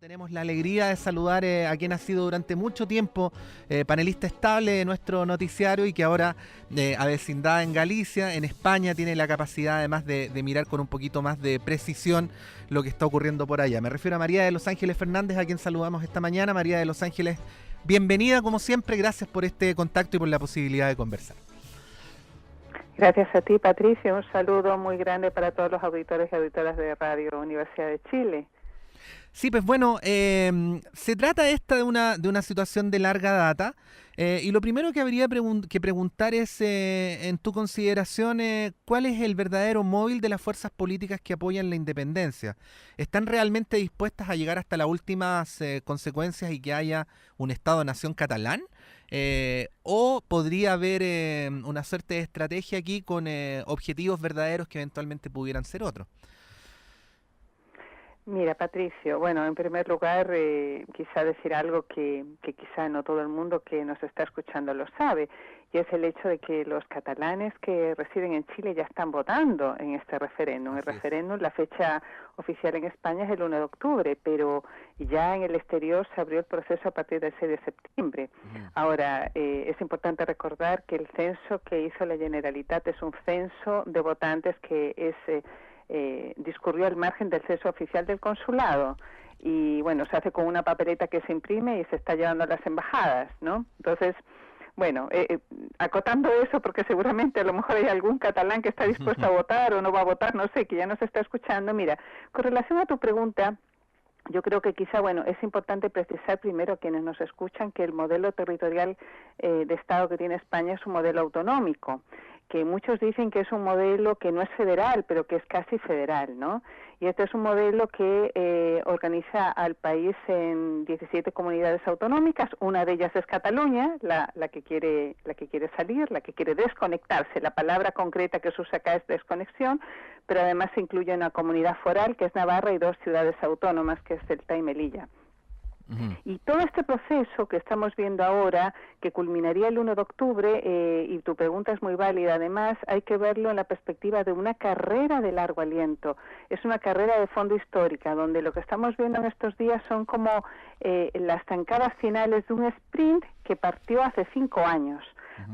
Tenemos la alegría de saludar a quien ha sido durante mucho tiempo panelista estable de nuestro noticiario y que ahora, avecindada en Galicia, en España, tiene la capacidad además de mirar con un poquito más de precisión lo que está ocurriendo por allá. Me refiero a María de Los Ángeles Fernández, a quien saludamos esta mañana. María de Los Ángeles, bienvenida como siempre, gracias por este contacto y por la posibilidad de conversar. Gracias a ti, Patricio. Un saludo muy grande para todos los auditores y auditoras de Radio Universidad de Chile. Sí, pues bueno, se trata esta de una situación de larga data y lo primero que habría que preguntar es, en tu consideración, ¿cuál es el verdadero móvil de las fuerzas políticas que apoyan la independencia? ¿Están realmente dispuestas a llegar hasta las últimas consecuencias y que haya un Estado-nación catalán? ¿O podría haber una suerte de estrategia aquí con objetivos verdaderos que eventualmente pudieran ser otros? Mira, Patricio, bueno, en primer lugar, quizá decir algo que quizá no todo el mundo que nos está escuchando lo sabe, y es el hecho de que los catalanes que residen en Chile ya están votando en este referéndum. El referéndum, la fecha oficial en España es el 1 de octubre, pero ya en el exterior se abrió el proceso a partir del 6 de septiembre. Ahora, es importante recordar que el censo que hizo la Generalitat es un censo de votantes que es... discurrió al margen del censo oficial del consulado y bueno, se hace con una papeleta que se imprime y se está llevando a las embajadas, ¿no? Entonces, bueno, acotando eso, porque seguramente a lo mejor hay algún catalán que está dispuesto a votar o no va a votar, no sé, que ya nos está escuchando. Mira, con relación a tu pregunta, yo creo que quizá, bueno, es importante precisar primero a quienes nos escuchan que el modelo territorial de Estado que tiene España es un modelo autonómico, que muchos dicen que es un modelo que no es federal, pero que es casi federal, ¿no? Y este es un modelo que organiza al país en 17 comunidades autonómicas. Una de ellas es Cataluña, la que quiere salir, la que quiere desconectarse. La palabra concreta que se usa acá es desconexión, pero además se incluye una comunidad foral que es Navarra y 2 ciudades autónomas que es Ceuta y Melilla. Y todo este proceso que estamos viendo ahora, que culminaría el 1 de octubre, y tu pregunta es muy válida, además hay que verlo en la perspectiva de una carrera de largo aliento. Es una carrera de fondo histórica, donde lo que estamos viendo en estos días son como las zancadas finales de un sprint que partió hace 5 años.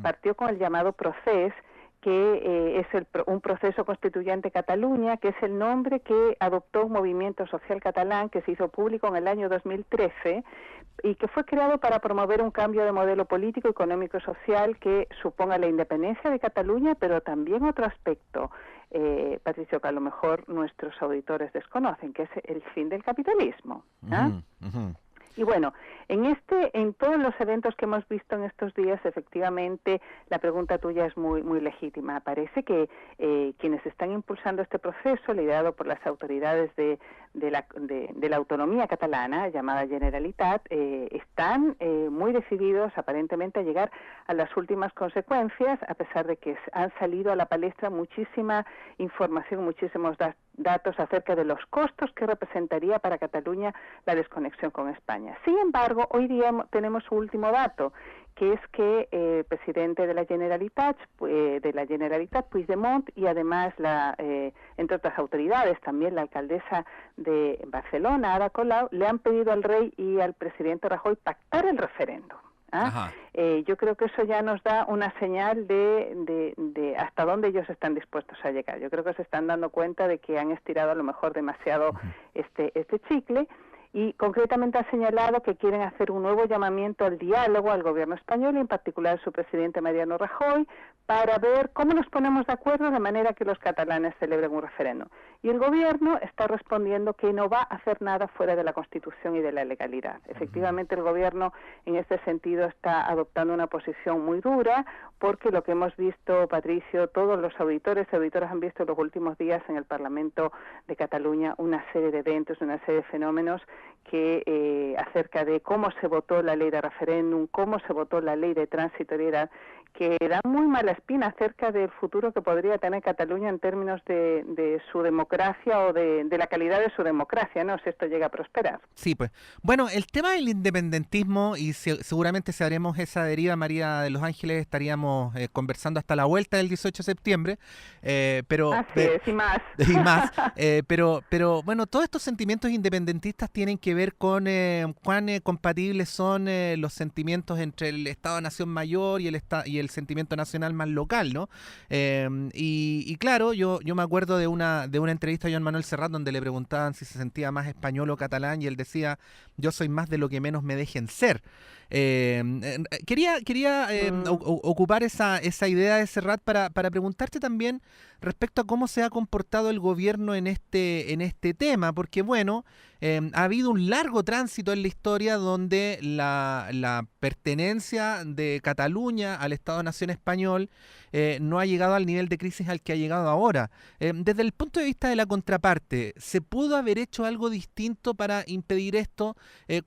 Partió con el llamado Procés, que es un proceso constituyente Cataluña, que es el nombre que adoptó un movimiento social catalán que se hizo público en el año 2013 y que fue creado para promover un cambio de modelo político, económico y social que suponga la independencia de Cataluña, pero también otro aspecto, Patricio, que a lo mejor nuestros auditores desconocen, que es el fin del capitalismo. Y bueno, en todos los eventos que hemos visto en estos días, efectivamente, la pregunta tuya es muy, muy legítima. Parece que quienes están impulsando este proceso, liderado por las autoridades de la autonomía catalana, llamada Generalitat, están muy decididos, aparentemente, a llegar a las últimas consecuencias, a pesar de que han salido a la palestra muchísima información, muchísimos datos acerca de los costos que representaría para Cataluña la desconexión con España. Sin embargo, hoy día tenemos un último dato, que es que el presidente de la Generalitat, Puigdemont, y además, entre otras autoridades, también la alcaldesa de Barcelona, Ada Colau, le han pedido al rey y al presidente Rajoy pactar el referéndum. Yo creo que eso ya nos da una señal de hasta dónde ellos están dispuestos a llegar. Yo creo que se están dando cuenta de que han estirado a lo mejor demasiado este chicle, y concretamente ha señalado que quieren hacer un nuevo llamamiento al diálogo al gobierno español y en particular a su presidente Mariano Rajoy para ver cómo nos ponemos de acuerdo de manera que los catalanes celebren un referéndum. Y el gobierno está respondiendo que no va a hacer nada fuera de la Constitución y de la legalidad. Efectivamente, el gobierno en este sentido está adoptando una posición muy dura, porque lo que hemos visto, Patricio, todos los auditores y auditoras han visto en los últimos días en el Parlamento de Cataluña una serie de eventos, una serie de fenómenos que acerca de cómo se votó la ley de referéndum, cómo se votó la ley de transitoriedad, que dan muy mala espina acerca del futuro que podría tener Cataluña en términos de su democracia o de la calidad de su democracia, ¿no? Si esto llega a prosperar. Sí, pues. Bueno, el tema del independentismo, y seguramente si haremos esa deriva, María de los Ángeles, estaríamos conversando hasta la vuelta del 18 de septiembre, pero... Así es, y más. Y más, pero bueno, todos estos sentimientos independentistas tienen que ver con cuán compatibles son los sentimientos entre el Estado-Nación mayor y el sentimiento nacional más local, ¿no? Y claro, yo me acuerdo de una entrevista a Joan Manuel Serrat donde le preguntaban si se sentía más español o catalán y él decía, yo soy más de lo que menos me dejen ser. Quería ocupar esa idea de Serrat para preguntarte también respecto a cómo se ha comportado el gobierno en este tema, porque bueno, ha habido un largo tránsito en la historia donde la pertenencia de Cataluña al Estado-Nación español no ha llegado al nivel de crisis al que ha llegado ahora. Desde el punto de vista de la contraparte, ¿se pudo haber hecho algo distinto para impedir esto?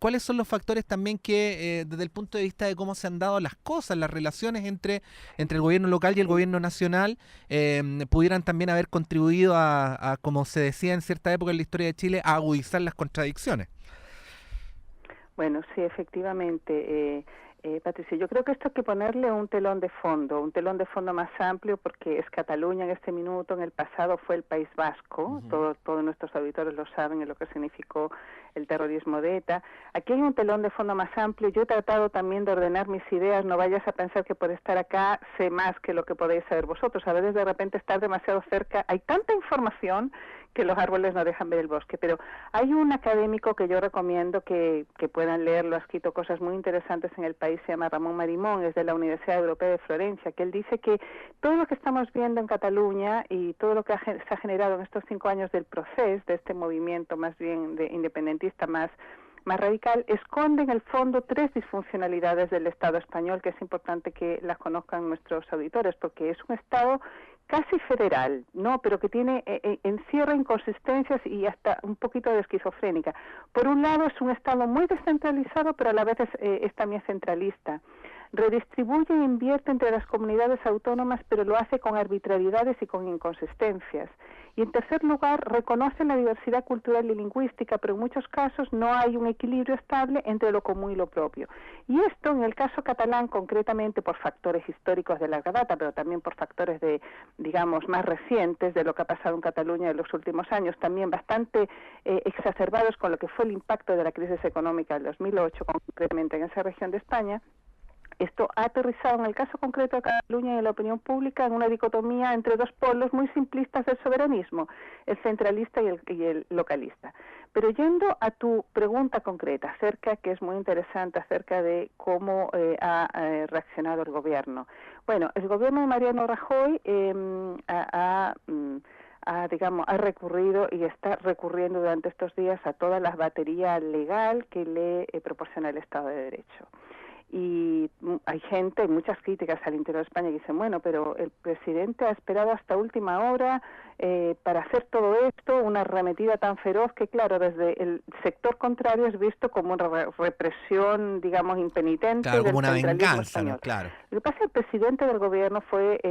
¿Cuáles son los factores también que, desde el punto de vista de cómo se han dado las cosas, las relaciones entre el gobierno local y el gobierno nacional, pudieran también haber contribuido a, como se decía en cierta época en la historia de Chile, a agudizar las contradicciones? Bueno, sí, efectivamente. Patricia, yo creo que esto hay que ponerle un telón de fondo más amplio, porque es Cataluña en este minuto, en el pasado fue el País Vasco, todos nuestros auditores lo saben, en lo que significó el terrorismo de ETA. Aquí hay un telón de fondo más amplio. Yo he tratado también de ordenar mis ideas, no vayas a pensar que por estar acá sé más que lo que podéis saber vosotros. A veces de repente estar demasiado cerca, hay tanta información que los árboles no dejan ver el bosque, pero hay un académico que yo recomiendo que puedan leerlo, ha escrito cosas muy interesantes en El País, se llama Ramón Marimón, es de la Universidad Europea de Florencia, que él dice que todo lo que estamos viendo en Cataluña y todo lo que se ha generado en estos 5 años del proceso, de este movimiento más bien de independentista más radical, esconde en el fondo 3 disfuncionalidades del Estado español, que es importante que las conozcan nuestros auditores, porque es un Estado casi federal, ¿no? Pero que tiene encierra inconsistencias y hasta un poquito de esquizofrénica. Por un lado es un Estado muy descentralizado, pero a la vez es también centralista. Redistribuye e invierte entre las comunidades autónomas, pero lo hace con arbitrariedades y con inconsistencias. Y en tercer lugar, reconoce la diversidad cultural y lingüística, pero en muchos casos no hay un equilibrio estable entre lo común y lo propio. Y esto, en el caso catalán, concretamente por factores históricos de larga data, pero también por factores digamos, más recientes de lo que ha pasado en Cataluña en los últimos años, también bastante exacerbados con lo que fue el impacto de la crisis económica del 2008, concretamente en esa región de España. Esto ha aterrizado en el caso concreto de Cataluña y en la opinión pública en una dicotomía entre 2 polos muy simplistas del soberanismo, el centralista y el localista. Pero yendo a tu pregunta concreta, que es muy interesante, acerca de cómo ha reaccionado el gobierno. Bueno, el gobierno de Mariano Rajoy ha recurrido y está recurriendo durante estos días a toda la batería legal que le proporciona el Estado de Derecho. Y hay muchas críticas al interior de España que dicen, bueno, pero el presidente ha esperado hasta última hora para hacer todo esto, una arremetida tan feroz que, claro, desde el sector contrario es visto como una represión, digamos, impenitente. Claro, como del una venganza, español. ¿no? Claro. Lo que pasa es que el presidente del gobierno fue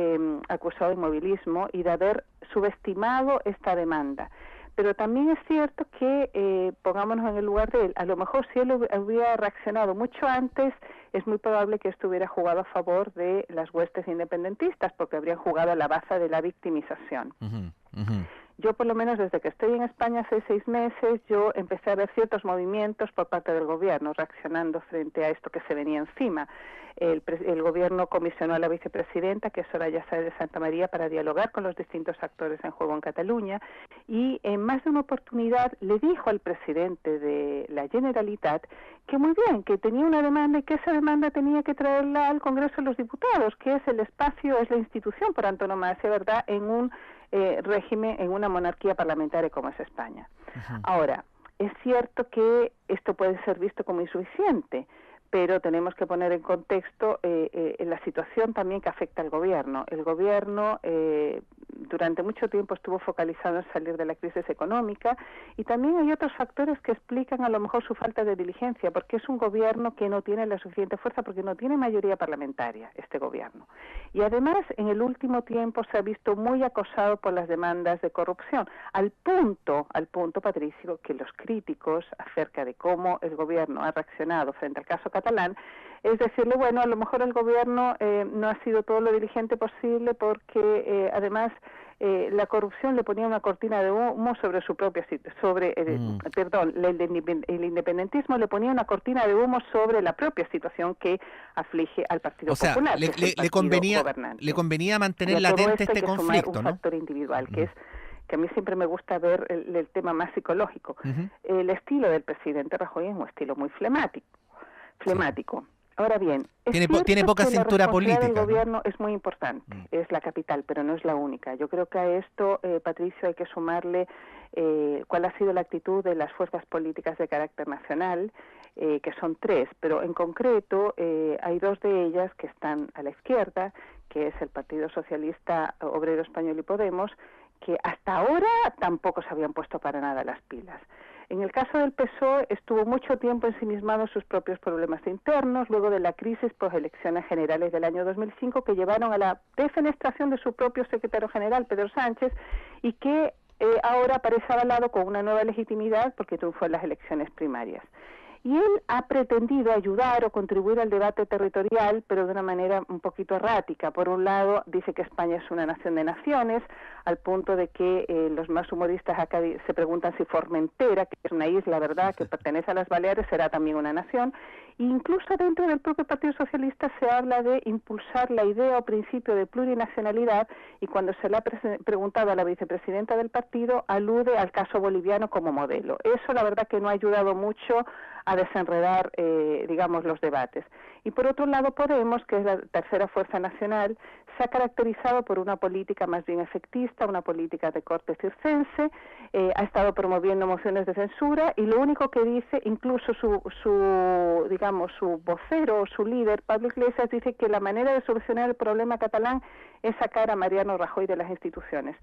acusado de inmovilismo y de haber subestimado esta demanda. Pero también es cierto que, pongámonos en el lugar de él, a lo mejor si él hubiera reaccionado mucho antes, es muy probable que esto hubiera jugado a favor de las huestes independentistas, porque habrían jugado a la base de la victimización. Yo, por lo menos, desde que estoy en España hace 6 meses, yo empecé a ver ciertos movimientos por parte del gobierno, reaccionando frente a esto que se venía encima. El gobierno comisionó a la vicepresidenta, que es Soraya Sáez de Santa María, para dialogar con los distintos actores en juego en Cataluña, y en más de una oportunidad le dijo al presidente de la Generalitat que muy bien, que tenía una demanda y que esa demanda tenía que traerla al Congreso de los Diputados, que es el espacio, es la institución por antonomasia, ¿verdad?, en un régimen, en una monarquía parlamentaria como es España. Ahora, es cierto que esto puede ser visto como insuficiente, pero tenemos que poner en contexto la situación también que afecta al gobierno. El gobierno durante mucho tiempo estuvo focalizado en salir de la crisis económica, y también hay otros factores que explican a lo mejor su falta de diligencia, porque es un gobierno que no tiene la suficiente fuerza, porque no tiene mayoría parlamentaria este gobierno. Y además, en el último tiempo se ha visto muy acosado por las demandas de corrupción, al punto, Patricio, que los críticos acerca de cómo el gobierno ha reaccionado frente al caso catalán, es decirle, bueno, a lo mejor el gobierno no ha sido todo lo diligente posible porque además la corrupción le ponía una cortina de humo sobre su propia el independentismo le ponía una cortina de humo sobre la propia situación que aflige al Partido Popular, que es el partido gobernante. Le convenía mantener y a todo latente esto hay este que conflicto, sumar un ¿no? factor individual, que es que a mí siempre me gusta ver el tema más psicológico. El estilo del presidente Rajoy es un estilo muy flemático. Sí. Ahora bien, tiene poca cintura política, del ¿no? gobierno es muy importante, es la capital, pero no es la única. Yo creo que a esto, Patricio, hay que sumarle cuál ha sido la actitud de las fuerzas políticas de carácter nacional, que son 3, pero en concreto hay 2 de ellas que están a la izquierda, que es el Partido Socialista Obrero Español y Podemos, que hasta ahora tampoco se habían puesto para nada las pilas. En el caso del PSOE estuvo mucho tiempo ensimismado en sus propios problemas internos, luego de la crisis por elecciones generales del año 2005, que llevaron a la defenestración de su propio secretario general, Pedro Sánchez, y que ahora aparece avalado con una nueva legitimidad porque triunfó en las elecciones primarias. Y él ha pretendido ayudar o contribuir al debate territorial, pero de una manera un poquito errática. Por un lado, dice que España es una nación de naciones, al punto de que los más humoristas acá se preguntan si Formentera, que es una isla, ¿verdad?, que pertenece a las Baleares, será también una nación. E incluso dentro del propio Partido Socialista se habla de impulsar la idea o principio de plurinacionalidad, y cuando se le ha preguntado a la vicepresidenta del partido, alude al caso boliviano como modelo. Eso, la verdad, que no ha ayudado mucho a desenredar, digamos, los debates. Y por otro lado, Podemos, que es la tercera fuerza nacional, se ha caracterizado por una política más bien efectista, una política de corte circense, ha estado promoviendo mociones de censura, y lo único que dice, incluso su vocero o su líder, Pablo Iglesias, dice que la manera de solucionar el problema catalán es sacar a Mariano Rajoy de las instituciones.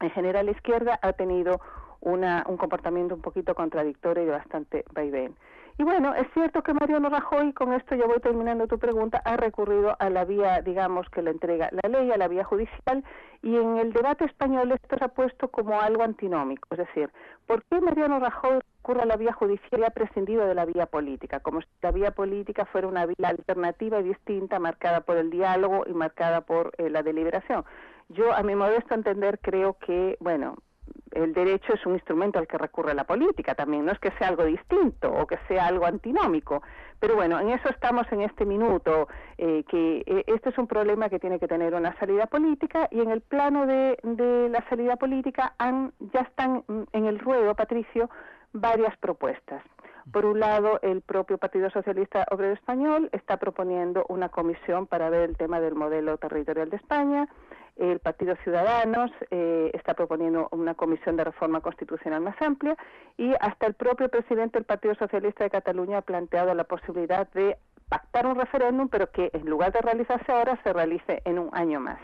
En general, la izquierda ha tenido un comportamiento un poquito contradictorio y de bastante vaivén. Y bueno, es cierto que Mariano Rajoy, con esto ya voy terminando tu pregunta, ha recurrido a la vía, digamos, que le entrega la ley, a la vía judicial, y en el debate español esto se ha puesto como algo antinómico. Es decir, ¿por qué Mariano Rajoy recurre a la vía judicial y ha prescindido de la vía política? Como si la vía política fuera una vía alternativa y distinta, marcada por el diálogo y marcada por la deliberación. Yo, a mi modesto entender, creo que, bueno, el derecho es un instrumento al que recurre la política también, no es que sea algo distinto o que sea algo antinómico, pero bueno, en eso estamos en este minuto, que este es un problema que tiene que tener una salida política, y en el plano de la salida política ya están en el ruedo, Patricio, varias propuestas. Por un lado, el propio Partido Socialista Obrero Español está proponiendo una comisión para ver el tema del modelo territorial de España. El Partido Ciudadanos está proponiendo una comisión de reforma constitucional más amplia, y hasta el propio presidente del Partido Socialista de Cataluña ha planteado la posibilidad de pactar un referéndum, pero que en lugar de realizarse ahora, se realice en un año más.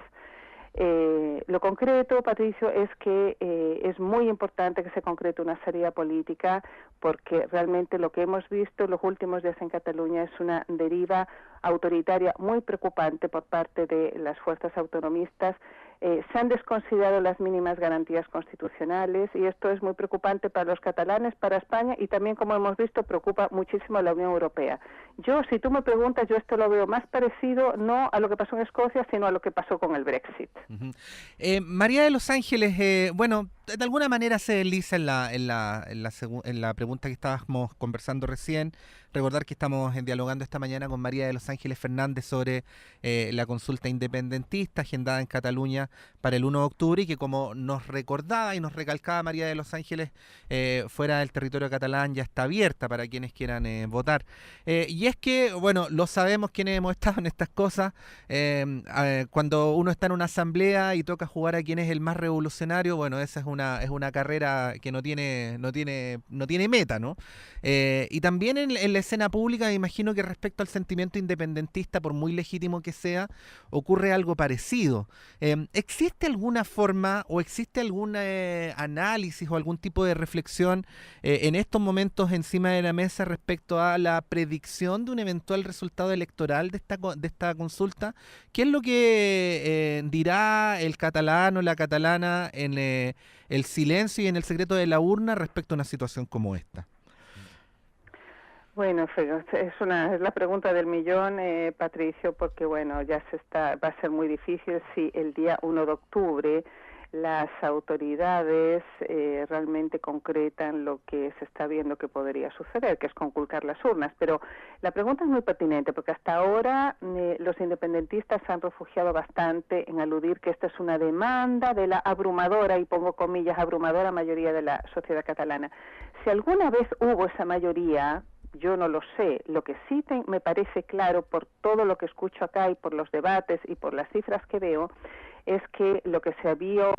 Lo concreto, Patricio, es que es muy importante que se concrete una salida política, porque realmente lo que hemos visto en los últimos días en Cataluña es una deriva autoritaria muy preocupante por parte de las fuerzas autonomistas. Se han desconsiderado las mínimas garantías constitucionales, y esto es muy preocupante para los catalanes, para España, y también, como hemos visto, preocupa muchísimo a la Unión Europea. Yo, si tú me preguntas, yo esto lo veo más parecido no a lo que pasó en Escocia, sino a lo que pasó con el Brexit. María de los Ángeles, bueno, de alguna manera se desliza en la pregunta que estábamos conversando recién. Recordar que estamos dialogando esta mañana con María de los Ángeles Fernández sobre la consulta independentista agendada en Cataluña para el 1 de octubre, y que, como nos recordaba y nos recalcaba María de los Ángeles, fuera del territorio catalán ya está abierta para quienes quieran votar. Y es que, bueno, lo sabemos quienes hemos estado en estas cosas, cuando uno está en una asamblea y toca jugar a quien es el más revolucionario, bueno, esa es una carrera que no tiene meta, ¿no? Y también en la escena pública, me imagino que respecto al sentimiento independentista, por muy legítimo que sea, ocurre algo parecido. ¿Existe alguna forma o existe algún análisis o algún tipo de reflexión en estos momentos encima de la mesa respecto a la predicción de un eventual resultado electoral de esta consulta? ¿Qué es lo que dirá el catalán o la catalana en el silencio y en el secreto de la urna respecto a una situación como esta? Bueno, es la pregunta del millón, Patricio, porque bueno, va a ser muy difícil si el día 1 de octubre las autoridades realmente concretan lo que se está viendo que podría suceder, que es conculcar las urnas. Pero la pregunta es muy pertinente, porque hasta ahora los independentistas se han refugiado bastante en aludir que esta es una demanda de la abrumadora, y pongo comillas, abrumadora mayoría de la sociedad catalana. Si alguna vez hubo esa mayoría, yo no lo sé. Lo que sí me parece claro por todo lo que escucho acá y por los debates y por las cifras que veo, es que lo que se vio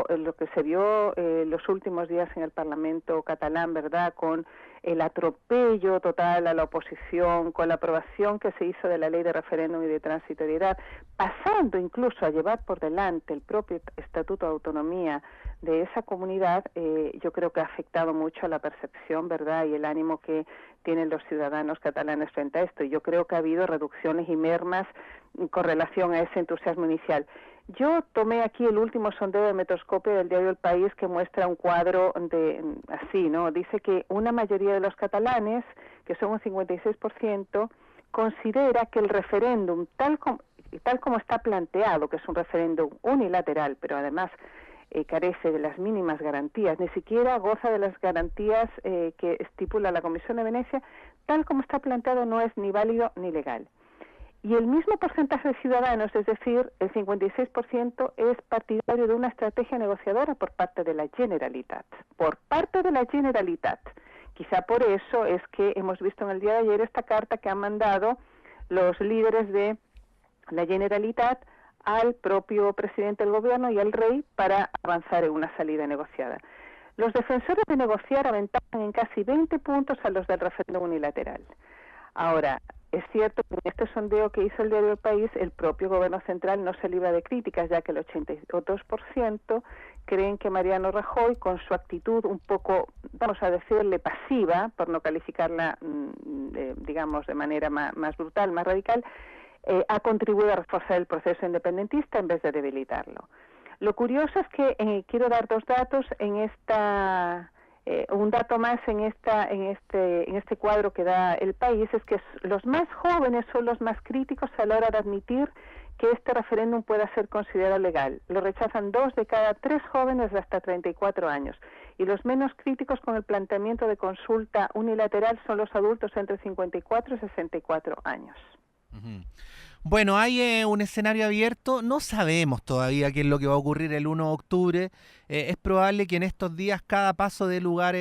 los últimos días en el Parlamento catalán, ¿verdad?, con el atropello total a la oposición, con la aprobación que se hizo de la ley de referéndum y de transitoriedad, pasando incluso a llevar por delante el propio Estatuto de Autonomía de esa comunidad, yo creo que ha afectado mucho a la percepción, ¿verdad?, y el ánimo que tienen los ciudadanos catalanes frente a esto. Y yo creo que ha habido reducciones y mermas con relación a ese entusiasmo inicial. Yo tomé aquí el último sondeo de Metroscopio del diario El País, que muestra un cuadro así, ¿no? Dice que una mayoría de los catalanes, que son un 56%, considera que el referéndum, tal como está planteado, que es un referéndum unilateral, pero además carece de las mínimas garantías, ni siquiera goza de las garantías que estipula la Comisión de Venecia, tal como está planteado no es ni válido ni legal. Y el mismo porcentaje de ciudadanos, es decir, el 56%, es partidario de una estrategia negociadora por parte de la Generalitat. Por parte de la Generalitat. Quizá por eso es que hemos visto en el día de ayer esta carta que han mandado los líderes de la Generalitat al propio presidente del gobierno y al rey para avanzar en una salida negociada. Los defensores de negociar aventajan en casi 20 puntos a los del referéndum unilateral. Ahora, es cierto que en este sondeo que hizo el diario El País, el propio gobierno central no se libra de críticas, ya que el 82% creen que Mariano Rajoy, con su actitud un poco, vamos a decirle, pasiva, por no calificarla, digamos, de manera más brutal, más radical, ha contribuido a reforzar el proceso independentista en vez de debilitarlo. Lo curioso es que quiero dar dos datos en esta... un dato más en este cuadro que da El País, es que los más jóvenes son los más críticos a la hora de admitir que este referéndum pueda ser considerado legal. Lo rechazan 2 de cada 3 jóvenes de hasta 34 años. Y los menos críticos con el planteamiento de consulta unilateral son los adultos entre 54 y 64 años. Uh-huh. Bueno, hay un escenario abierto, no sabemos todavía qué es lo que va a ocurrir el 1 de octubre, es probable que en estos días cada paso dé lugar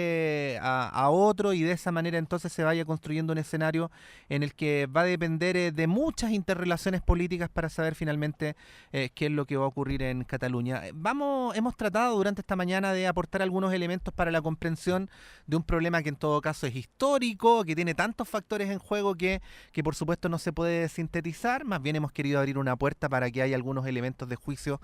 a otro y de esa manera entonces se vaya construyendo un escenario en el que va a depender de muchas interrelaciones políticas para saber finalmente qué es lo que va a ocurrir en Cataluña. Hemos tratado durante esta mañana de aportar algunos elementos para la comprensión de un problema que en todo caso es histórico, que tiene tantos factores en juego que por supuesto no se puede sintetizar. Más bien hemos querido abrir una puerta para que haya algunos elementos de juicio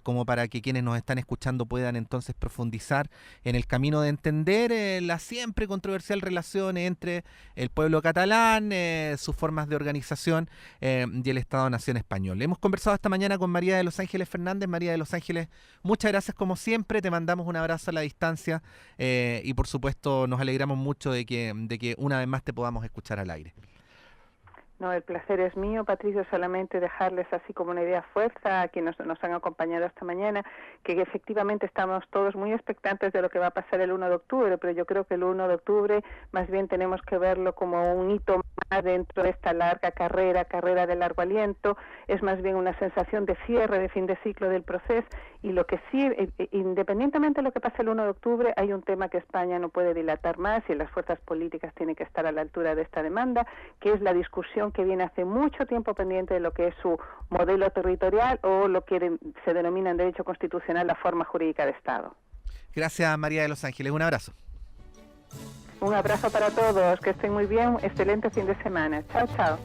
como para que quienes nos están escuchando puedan entonces profundizar en el camino de entender la siempre controversial relación entre el pueblo catalán, sus formas de organización y el Estado-Nación español. Hemos conversado esta mañana con María de los Ángeles Fernández. María de los Ángeles, muchas gracias como siempre, te mandamos un abrazo a la distancia y por supuesto nos alegramos mucho de que una vez más te podamos escuchar al aire. No, el placer es mío, Patricio, solamente dejarles así como una idea fuerza a quienes nos han acompañado esta mañana, que efectivamente estamos todos muy expectantes de lo que va a pasar el 1 de octubre, pero yo creo que el 1 de octubre más bien tenemos que verlo como un hito más dentro de esta larga carrera de largo aliento, es más bien una sensación de cierre, de fin de ciclo del proceso, y lo que sí, independientemente de lo que pase el 1 de octubre, hay un tema que España no puede dilatar más y las fuerzas políticas tienen que estar a la altura de esta demanda, que es la discusión que viene hace mucho tiempo pendiente de lo que es su modelo territorial o lo que se denomina en derecho constitucional la forma jurídica de Estado. Gracias, María de los Ángeles. Un abrazo. Un abrazo para todos, que estén muy bien, excelente fin de semana. Chao, chao.